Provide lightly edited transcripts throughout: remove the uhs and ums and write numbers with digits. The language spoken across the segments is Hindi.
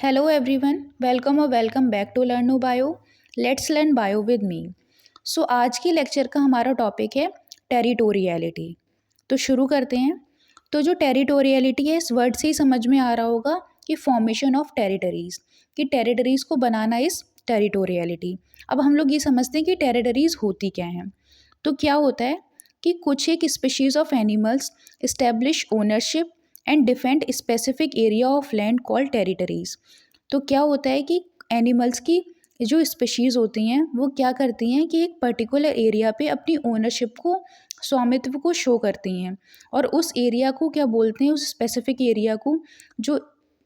Hello everyone, welcome or welcome back to Learn No Bio. Let's learn bio with me. सो आज की लेक्चर का हमारा टॉपिक है टेरिटोरियलिटी। तो शुरू करते हैं। तो जो टेरिटोरियलिटी है, इस वर्ड से ही समझ में आ रहा होगा कि फॉर्मेशन ऑफ टेरिटरीज, कि टेरिटरीज को बनाना इस टेरिटोरियलिटी। अब हम लोग ये समझते हैं कि टेरिटरीज होती क्या हैं। तो क्या होता है कि कुछ एक species of animals establish ownership and defend specific area of land called territories. तो क्या होता है कि एनिमल्स की जो स्पीशीज़ होती हैं वो क्या करती हैं कि एक पर्टिकुलर एरिया पे अपनी ओनरशिप को, स्वामित्व को शो करती हैं। और उस एरिया को क्या बोलते हैं, उस स्पेसिफिक एरिया को, जो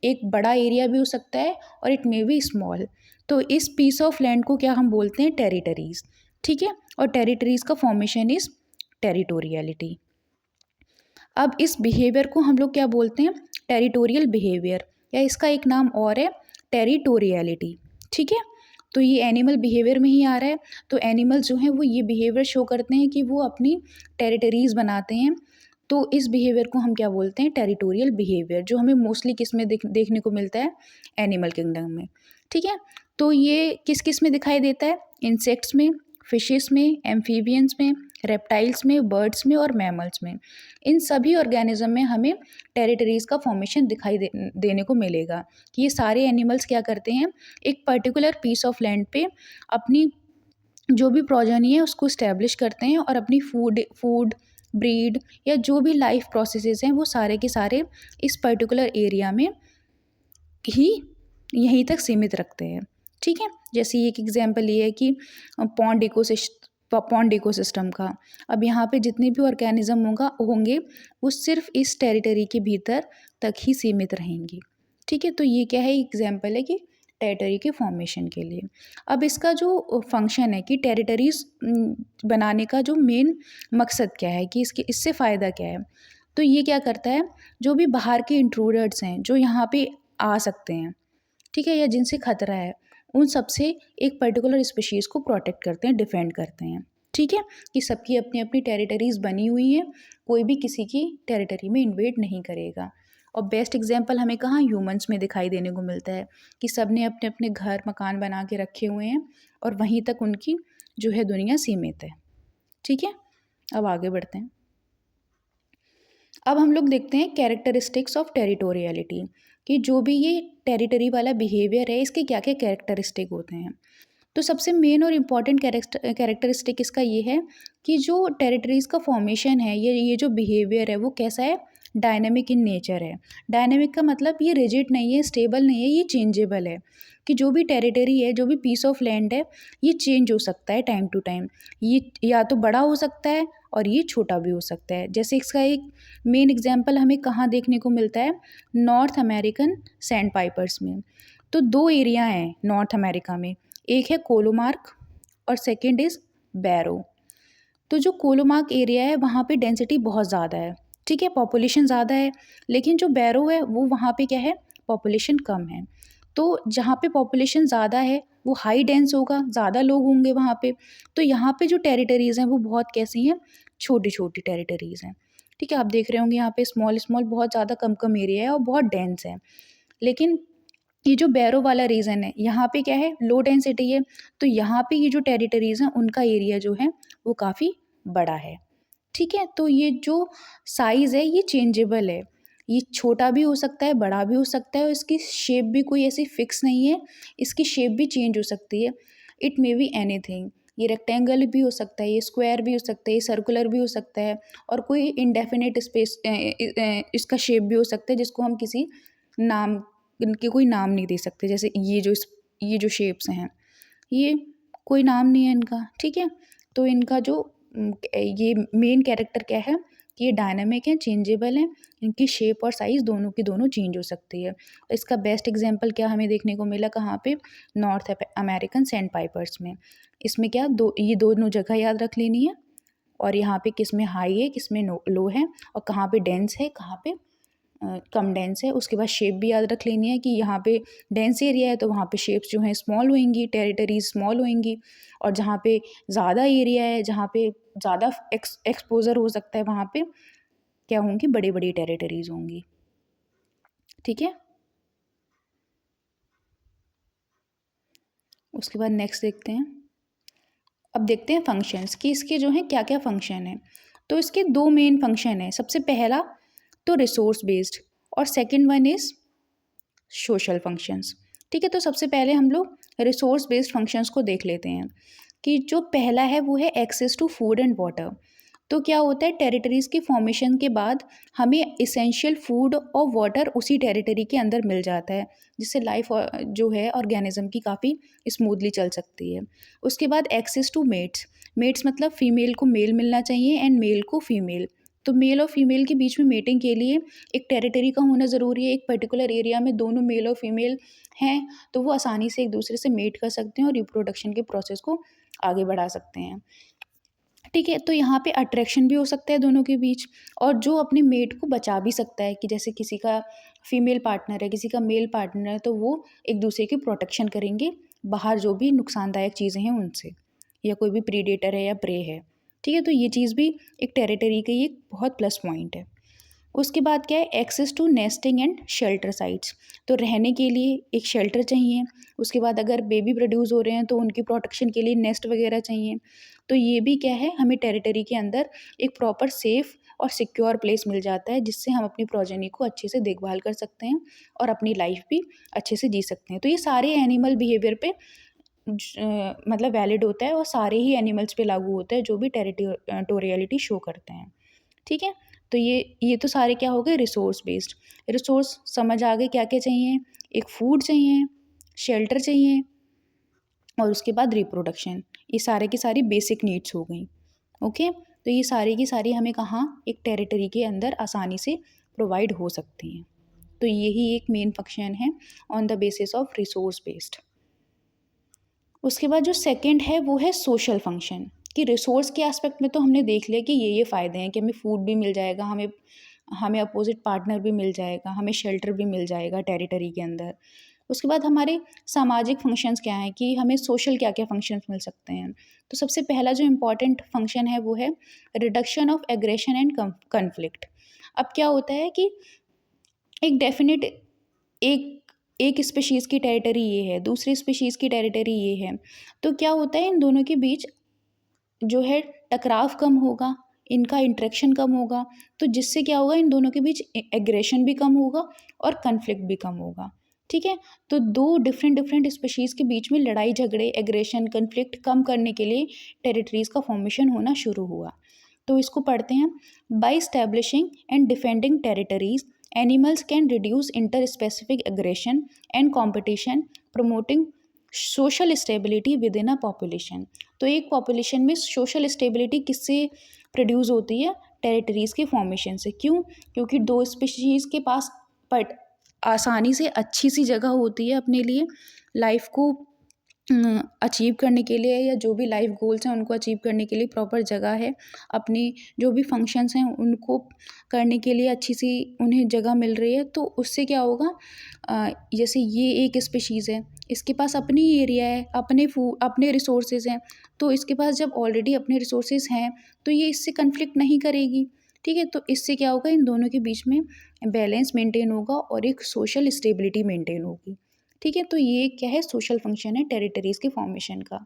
एक बड़ा एरिया भी हो सकता है और इट मे बी स्मॉल। तो इस पीस ऑफ लैंड को क्या हम बोलते हैं, टेरिटरीज। ठीक है। और टेरिटरीज का फॉर्मेशन इज टेरिटोरियलिटी। अब इस बिहेवियर को हम लोग क्या बोलते हैं, टेरिटोरियल बिहेवियर, या इसका एक नाम और है टेरिटोरियलिटी। ठीक है। तो ये एनिमल बिहेवियर में ही आ रहा है। तो एनिमल जो हैं वो ये बिहेवियर शो करते हैं कि वो अपनी टेरिटरीज बनाते हैं। तो इस बिहेवियर को हम क्या बोलते हैं, टेरिटोरियल बिहेवियर, जो हमें मोस्टली किस में देखने को मिलता है, एनिमल किंगडम में। ठीक है। तो ये किस किस में दिखाई देता है, इंसेक्ट्स में, फिशेस में, एम्फीबियंस में, रेप्टाइल्स में, बर्ड्स में और मैमल्स में। इन सभी ऑर्गेनिज्म में हमें टेरिटरीज का फॉर्मेशन दिखाई देने को मिलेगा कि ये सारे एनिमल्स क्या करते हैं, एक पर्टिकुलर पीस ऑफ लैंड पे अपनी जो भी प्रोजेनी है उसको इस्टेब्लिश करते हैं और अपनी फूड ब्रीड या जो भी लाइफ प्रोसेसेस हैं वो सारे के सारे इस पर्टिकुलर एरिया में ही यहीं तक सीमित रखते हैं। ठीक है। जैसे एक एग्जांपल ये है कि पॉन्ड इकोसिस्टम का। अब यहाँ पे जितने भी ऑर्गेनिज्म होंगे वो सिर्फ इस टेरिटरी के भीतर तक ही सीमित रहेंगी। ठीक है। तो ये क्या है, एग्जांपल है कि टेरिटरी के फॉर्मेशन के लिए। अब इसका जो फंक्शन है कि टेरिटरीज बनाने का जो मेन मकसद क्या है, कि इससे फ़ायदा क्या है। तो ये क्या करता है, जो भी बाहर के इंट्रूडर्स हैं जो यहाँ पे आ सकते हैं, ठीक है, या जिनसे खतरा है, उन सबसे एक पर्टिकुलर स्पीशीज़ को प्रोटेक्ट करते हैं, डिफेंड करते हैं। ठीक है। कि सबकी अपनी अपनी टेरिटरीज बनी हुई हैं, कोई भी किसी की टेरिटरी में इन्वेड नहीं करेगा। और बेस्ट एग्जांपल हमें कहाँ, ह्यूमंस में दिखाई देने को मिलता है कि सब ने अपने अपने घर मकान बना के रखे हुए हैं और वहीं तक उनकी जो है दुनिया सीमित है। ठीक है। अब आगे बढ़ते हैं। अब हम लोग देखते हैं कैरेक्टरिस्टिक्स ऑफ टेरिटोरियलिटी, कि जो भी ये टेरिटरी वाला बिहेवियर है इसके क्या क्या कैरेक्टरिस्टिक होते हैं। तो सबसे मेन और इम्पॉर्टेंट कैरेक्टरिस्टिक इसका ये है कि जो टेरिटरीज़ का फॉर्मेशन है, ये जो बिहेवियर है वो कैसा है, डायनेमिक इन नेचर है। डायनेमिक का मतलब ये रिजिड नहीं है, स्टेबल नहीं है, ये चेंजेबल है। कि जो भी टेरिटरी है, जो भी पीस ऑफ लैंड है, ये चेंज हो सकता है टाइम टू टाइम। ये या तो बड़ा हो सकता है और ये छोटा भी हो सकता है। जैसे इसका एक मेन एग्जाम्पल हमें कहाँ देखने को मिलता है, नॉर्थ अमेरिकन सैंड पाइपर्स में। तो दो एरिया हैं नॉर्थ अमेरिका में, एक है कोलोमार्क और सेकंड इज़ बैरो। तो जो कोलोमार्क एरिया है वहाँ पे डेंसिटी बहुत ज़्यादा है। ठीक है, पॉपुलेशन ज़्यादा है। लेकिन जो बैरो है वो वहाँ पे क्या है, पॉपुलेशन कम है। तो जहाँ पे पॉपुलेशन ज़्यादा है वो हाई डेंस होगा, ज़्यादा लोग होंगे वहाँ पे। तो यहाँ पे जो टेरिटरीज़ हैं वो बहुत कैसी हैं, छोटी छोटी टेरिटरीज़ हैं। ठीक है। आप देख रहे होंगे यहाँ पे स्मॉल स्मॉल बहुत ज़्यादा कम कम एरिया है और बहुत डेंस है। लेकिन ये जो बैरो वाला रीजन है, यहाँ पे क्या है, लो डेंसिटी है। तो यहाँ पे ये जो टेरिटरीज हैं उनका एरिया जो है वो काफ़ी बड़ा है। ठीक है। तो ये जो साइज़ है ये चेंजेबल है, ये छोटा भी हो सकता है, बड़ा भी हो सकता है, और इसकी शेप भी कोई ऐसी फिक्स नहीं है, इसकी शेप भी चेंज हो सकती है। इट मे बी एनीथिंग, ये रेक्टेंगल भी हो सकता है, ये स्क्वायर भी हो सकता है, ये सर्कुलर भी हो सकता है, और कोई इंडेफिनिट स्पेस इसका शेप भी हो सकता है जिसको हम किसी नाम, इनके कोई नाम नहीं दे सकते। जैसे ये जो शेप्स हैं, ये कोई नाम नहीं है इनका। ठीक है। तो इनका जो ये मेन कैरेक्टर क्या है कि ये डायनामिक है, चेंजेबल है, इनकी शेप और साइज़ दोनों की दोनों चेंज हो सकती है। इसका बेस्ट एग्जांपल क्या हमें देखने को मिला, कहाँ पे, नॉर्थ अमेरिकन सैंड पाइपर्स में। इसमें क्या, ये दोनों जगह याद रख लेनी है, और यहाँ पे किस में हाई है, किस में लो है, और कहाँ पे डेंस है, कहाँ पे कम डेंस है। उसके बाद शेप भी याद रख लेनी है कि यहाँ पे डेंस एरिया है तो वहाँ पे शेप्स जो हैं स्मॉल होंगी, टेरिटरीज स्मॉल होंगी, और जहाँ पे ज़्यादा एरिया है, जहाँ पे ज़्यादा एक्सपोजर हो सकता है, वहाँ पे क्या होंगी, बड़ी बड़ी टेरिटरीज होंगी। ठीक है। उसके बाद नेक्स्ट देखते हैं। अब देखते हैं फंक्शंस कि इसके जो हैं क्या क्या फंक्शन है। तो इसके दो मेन फंक्शन है। सबसे पहला तो रिसोर्स बेस्ड और second one is social functions. ठीक है, तो सबसे पहले हम लोग रिसोर्स बेस्ड फंक्शंस को देख लेते हैं कि जो पहला है वो है access to food and water. तो क्या होता है, टेरिटरीज़ की फॉर्मेशन के बाद हमें इसेंशियल फूड और वाटर उसी टेरिटरी के अंदर मिल जाता है, जिससे लाइफ जो है ऑर्गेनिज्म की काफ़ी स्मूथली चल सकती है। उसके बाद एक्सेस टू मेट्स। मेट्स मतलब फीमेल को मेल मिलना चाहिए एंड मेल को फीमेल। तो मेल और फीमेल के बीच में मेटिंग के लिए एक टेरिटरी का होना ज़रूरी है। एक पर्टिकुलर एरिया में दोनों मेल और फीमेल हैं तो वो आसानी से एक दूसरे से मेट कर सकते हैं और रिप्रोडक्शन के प्रोसेस को आगे बढ़ा सकते हैं। ठीक है, तो यहाँ पे अट्रैक्शन भी हो सकता है दोनों के बीच, और जो अपने मेट को बचा भी सकता है कि जैसे किसी का फीमेल पार्टनर है, किसी का मेल पार्टनर है, तो वो एक दूसरे की प्रोटेक्शन करेंगे बाहर जो भी नुकसानदायक चीज़ें हैं उनसे, या कोई भी प्रीडेटर है या प्रे है। ठीक है, तो ये चीज़ भी एक टेरिटरी का एक बहुत प्लस पॉइंट है। उसके बाद क्या है, access to nesting and shelter sites. तो रहने के लिए एक शेल्टर चाहिए। उसके बाद अगर बेबी प्रोड्यूस हो रहे हैं तो उनकी प्रोटेक्शन के लिए नेस्ट वगैरह चाहिए। तो ये भी क्या है, हमें टेरिटरी के अंदर एक प्रॉपर सेफ और सिक्योर प्लेस मिल जाता है, जिससे हम अपनी प्रोजेनी को अच्छे से देखभाल कर सकते हैं और अपनी लाइफ भी अच्छे से जी सकते हैं। तो ये सारे एनिमल बिहेवियर पे मतलब वैलिड होता है और सारे ही एनिमल्स पे लागू होता है जो भी टेरिटोरियलिटी शो करते हैं। ठीक है, तो ये तो सारे क्या हो गए, रिसोर्स बेस्ड। रिसोर्स समझ आ गए क्या क्या चाहिए, एक फूड चाहिए, शेल्टर चाहिए, और उसके बाद रिप्रोडक्शन। ये सारे की सारी बेसिक नीड्स हो गई। ओके, तो ये सारी की सारी हमें कहाँ, एक टेरिटरी के अंदर आसानी से प्रोवाइड हो सकती हैं। तो यही एक मेन फंक्शन है on the basis of resource based. उसके बाद जो सेकंड है वो है सोशल फंक्शन, कि रिसोर्स के एस्पेक्ट में तो हमने देख लिया कि ये फ़ायदे हैं कि हमें फूड भी मिल जाएगा, हमें हमें अपोजिट पार्टनर भी मिल जाएगा, हमें शेल्टर भी मिल जाएगा टेरिटरी के अंदर। उसके बाद हमारे सामाजिक फंक्शंस क्या हैं, कि हमें सोशल क्या क्या फंक्शंस मिल सकते हैं। तो सबसे पहला जो इम्पॉर्टेंट फंक्शन है वो है reduction of aggression and conflict. अब क्या होता है कि एक डेफिनेट एक एक स्पीशीज़ की टेरिटरी ये है, दूसरी स्पीशीज़ की टेरिटरी ये है, तो क्या होता है इन दोनों के बीच जो है टकराव कम होगा, इनका इंटरेक्शन कम होगा, तो जिससे क्या होगा, इन दोनों के बीच एग्रेशन भी कम होगा और कन्फ्लिक्ट भी कम होगा। ठीक है, तो दो डिफरेंट डिफरेंट स्पीशीज़ के बीच में लड़ाई झगड़े, एग्रेशन, कन्फ्लिक्ट कम करने के लिए टेरिटरीज़ का फॉर्मेशन होना शुरू हुआ। तो इसको पढ़ते हैं। By establishing and defending territories, animals can reduce interspecific aggression and competition, promoting social stability within a population. तो एक पॉपुलेशन में सोशल स्टेबिलिटी किससे प्रोड्यूस होती है, टेरिटरीज़ के फॉर्मेशन से। क्यों? क्योंकि दो स्पीशीज़ के पास पट आसानी से अच्छी सी जगह होती है अपने लिए लाइफ को अचीव करने के लिए, या जो भी लाइफ गोल्स हैं उनको अचीव करने के लिए प्रॉपर जगह है। अपनी जो भी फंक्शंस हैं उनको करने के लिए अच्छी सी उन्हें जगह मिल रही है। तो उससे क्या होगा, जैसे ये एक स्पीशीज़ है, इसके पास अपनी एरिया है, अपने रिसोर्सेज हैं, तो इसके पास जब ऑलरेडी अपने रिसोर्सेज हैं तो ये इससे कन्फ्लिक्ट नहीं करेगी। ठीक है, तो इससे क्या होगा, इन दोनों के बीच में बैलेंस मेंटेन होगा और एक सोशल स्टेबिलिटी मेंटेन होगी। ठीक है, तो ये क्या है, सोशल फंक्शन है टेरिटरीज़ के फॉर्मेशन का।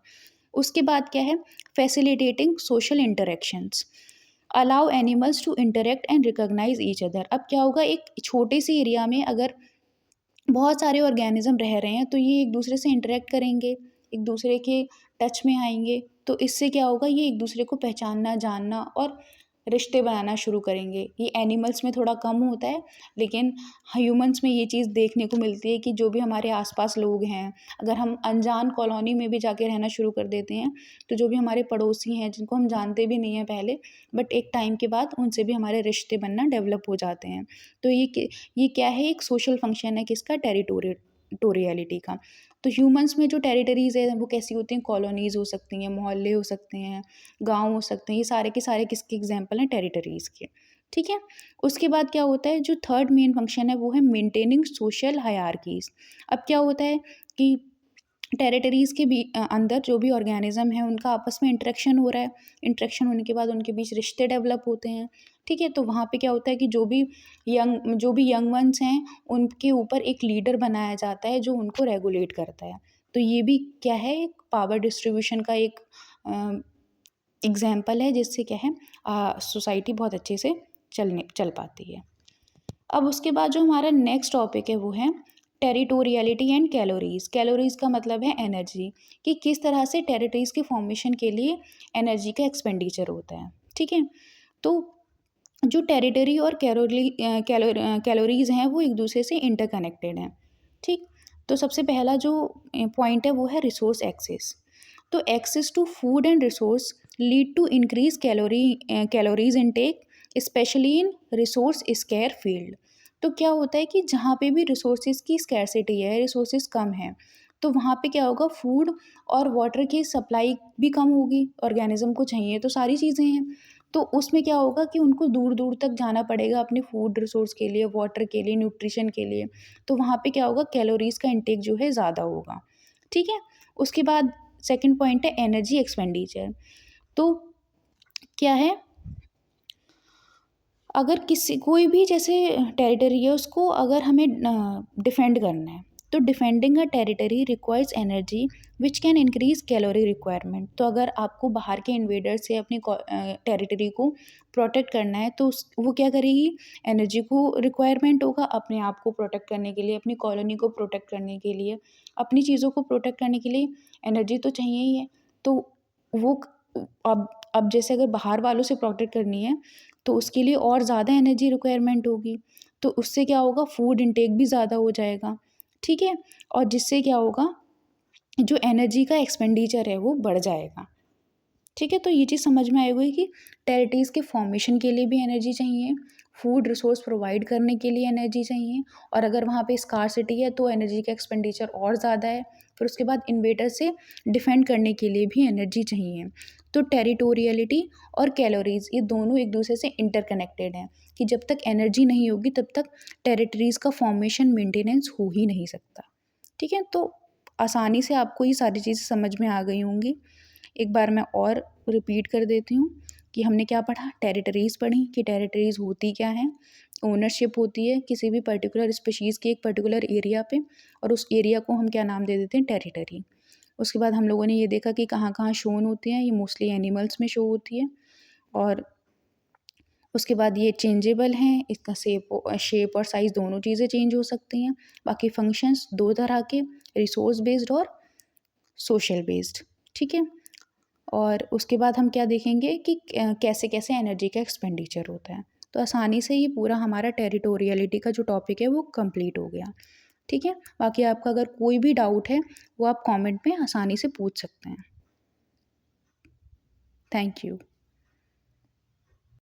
उसके बाद क्या है, facilitating social interactions, allow animals to interact and recognise each other. अब क्या होगा, एक छोटे से एरिया में अगर बहुत सारे ऑर्गेनिज्म रह रहे हैं तो ये एक दूसरे से इंटरेक्ट करेंगे, एक दूसरे के टच में आएंगे, तो इससे क्या होगा, ये एक दूसरे को पहचानना, जानना और रिश्ते बनाना शुरू करेंगे। ये एनिमल्स में थोड़ा कम होता है, लेकिन ह्यूमंस में ये चीज़ देखने को मिलती है कि जो भी हमारे आसपास लोग हैं, अगर हम अनजान कॉलोनी में भी जाके रहना शुरू कर देते हैं, तो जो भी हमारे पड़ोसी हैं जिनको हम जानते भी नहीं हैं पहले, बट एक टाइम के बाद उनसे भी हमारे रिश्ते बनना डेवलप हो जाते हैं। तो ये क्या है, एक सोशल फंक्शन है किसका, टेरिटोरियलिटी का। तो ह्यूमंस में जो टेरिटरीज़ है वो कैसी होती हैं, कॉलोनीज़ हो सकती हैं, मोहल्ले हो सकते हैं, गाँव हो सकते हैं, ये सारे के सारे किसके एग्जाम्पल हैं, टेरिटरीज़ के। ठीक है, उसके बाद क्या होता है, जो थर्ड मेन फंक्शन है वो है मेंटेनिंग सोशल हायरार्कीज़। अब क्या होता है कि टेरिटरीज़ के भी अंदर जो भी ऑर्गेनिज्म है उनका आपस में इंटरेक्शन हो रहा है, इंटरेक्शन होने के बाद उनके बीच रिश्ते डेवलप होते हैं। ठीक है, तो वहाँ पे क्या होता है कि जो भी यंग वंस हैं उनके ऊपर एक लीडर बनाया जाता है जो उनको रेगुलेट करता है। तो ये भी क्या है, एक पावर डिस्ट्रीब्यूशन का एक एग्जाम्पल है, जिससे क्या है सोसाइटी बहुत अच्छे से चल पाती है। अब उसके बाद जो हमारा नेक्स्ट टॉपिक है वो है टेरिटोरियलिटी एंड कैलोरीज। कैलोरीज का मतलब है एनर्जी, कि किस तरह से टेरिटरीज के फॉर्मेशन के लिए एनर्जी का एक्सपेंडिचर होता है। ठीक है, तो जो टेरिटरी और कैलोरीज हैं वो एक दूसरे से इंटरकनेक्टेड हैं। ठीक, तो सबसे पहला जो पॉइंट है वो है रिसोर्स एक्सेस। तो access to food and resource lead to increase calories intake specially in resource scarce field. तो क्या होता है कि जहाँ पे भी रिसोर्सेज की स्कैरसिटी है, रिसोर्सेज कम है, तो वहाँ पे क्या होगा, फूड और वाटर की सप्लाई भी कम होगी। ऑर्गेनिज्म को चाहिए तो सारी चीज़ें हैं, तो उसमें क्या होगा कि उनको दूर दूर तक जाना पड़ेगा अपने फूड रिसोर्स के लिए, वाटर के लिए, न्यूट्रिशन के लिए। तो वहाँ पे क्या होगा, कैलोरीज का इंटेक जो है ज़्यादा होगा। ठीक है, उसके बाद सेकंड पॉइंट है एनर्जी एक्सपेंडिचर। तो क्या है, अगर किसी कोई भी जैसे टेरिटरी है उसको अगर हमें डिफेंड करना है, तो defending a territory requires energy which can increase calorie requirement. तो अगर आपको बाहर के इन्वेडर से अपनी टेरिटरी को प्रोटेक्ट करना है तो वो क्या करेगी, एनर्जी को रिक्वायरमेंट होगा अपने आप को प्रोटेक्ट करने के लिए, अपनी कॉलोनी को प्रोटेक्ट करने के लिए, अपनी चीज़ों को प्रोटेक्ट करने के लिए एनर्जी तो चाहिए ही है। तो वो अब जैसे अगर बाहर वालों से प्रोटेक्ट करनी है तो उसके लिए और ज़्यादा एनर्जी रिक्वायरमेंट होगी, तो उससे क्या होगा, फूड इंटेक भी ज़्यादा हो जाएगा। ठीक है, और जिससे क्या होगा, जो एनर्जी का एक्सपेंडिचर है वो बढ़ जाएगा। ठीक है, तो ये चीज़ समझ में आई हुई कि टेरिटरीज़ के फॉर्मेशन के लिए भी एनर्जी चाहिए, फूड रिसोर्स प्रोवाइड करने के लिए एनर्जी चाहिए, और अगर वहाँ पे स्कार्सिटी है तो एनर्जी का एक्सपेंडिचर और ज़्यादा है। फिर उसके बाद इन्वेटर से डिफेंड करने के लिए भी एनर्जी चाहिए। तो टेरिटोरियलिटी और कैलोरीज ये दोनों एक दूसरे से इंटरकनेक्टेड हैं, कि जब तक एनर्जी नहीं होगी तब तक टेरिटरीज़ का फॉर्मेशन मेंटेनेंस हो ही नहीं सकता। ठीक है, तो आसानी से आपको ये सारी चीज़ें समझ में आ गई होंगी। एक बार मैं और रिपीट कर देती हूँ कि हमने क्या पढ़ा, टेरिटरीज़ पढ़ी कि टेरिटरीज़ होती क्या हैं। ओनरशिप होती है किसी भी पर्टिकुलर स्पीशीज़ की एक पर्टिकुलर एरिया पे, और उस एरिया को हम क्या नाम दे देते हैं, टेरिटरी। उसके बाद हम लोगों ने ये देखा कि कहाँ कहाँ शोन होती हैं, ये मोस्टली एनिमल्स में शो होती है। और उसके बाद ये चेंजेबल हैं, इसका शेप और साइज़ दोनों चीज़ें चेंज हो सकती हैं। बाकी फंक्शंस दो तरह के, रिसोर्स बेस्ड और सोशल बेस्ड। ठीक है, और उसके बाद हम क्या देखेंगे कि कैसे कैसे एनर्जी का एक्सपेंडिचर होता है। तो आसानी से ये पूरा हमारा टेरिटोरियलिटी का जो टॉपिक है वो कंप्लीट हो गया। ठीक है, बाकी आपका अगर कोई भी डाउट है वो आप कमेंट में आसानी से पूछ सकते हैं। Thank you.